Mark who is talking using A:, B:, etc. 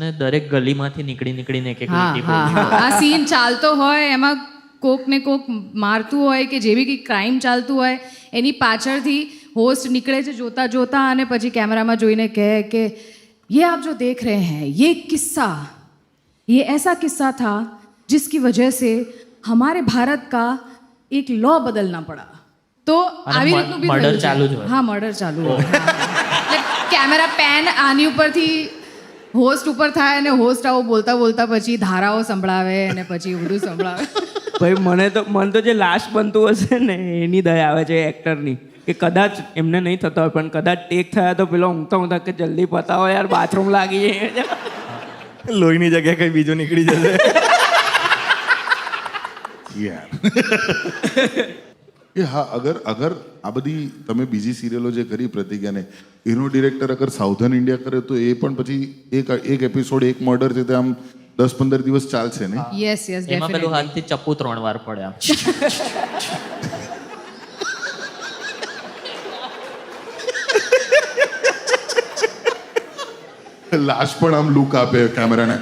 A: ને દરેક ગલીમાંથી નીકળીને એક
B: આ સીન ચાલતો હોય એમાં કોક ને કોક મારતું હોય કે જેવી કંઈક ક્રાઇમ ચાલતું હોય એની પાછળથી હોસ્ટ નીકળે છે જોતા જોતા અને પછી કેમેરામાં જોઈને કહે કે ये आप जो देख रहे हैं ये किस्सा ये ऐसा किस्सा था जिसकी वजह से हमारे भारत का एक लॉ बदलना पड़ा तो આવી રીતનું બી
A: મર્ડર ચાલુ જ હોય.
B: હા મર્ડર ચાલુ હોય એટલે કેમેરા પેન આની ઉપરથી હોસ્ટ ઉપર થાય અને હોસ્ટ આવો બોલતા બોલતા પછી ધારાઓ સંભળાવે અને પછી બધું સંભળાવે.
C: ભાઈ મને તો જે લાસ્ટ બનતું હશે ને એની દયા આવે છે એક્ટરની કે કદાચ એમને નહીં થતો હોય પણ કદાચ ટેક થયા તો પેલો ઊંઘતા કે જલ્દી પતાવો યાર બાથરૂમ લાગી જાય.
D: લોહીની જગ્યાએ કંઈ બીજું નીકળી જશે.
E: એ હા અગર આ બધી તમે બીજી સિરિયલો જે કરી પ્રતિજ્ઞાને એનો ડિરેક્ટર અગર સાઉથર્ન ઇન્ડિયા કરે તો એ પણ પછી એક એપિસોડ એક મર્ડર છે તે આમ 10-15 દિવસ ચાલશે ને.
B: યસ યસ
A: એમાં પેલું હાથથી ચપ્પુ 3 વાર પડ્યા.
E: લાસ્ટ પણ આમ લુક આપે કેમેરાને.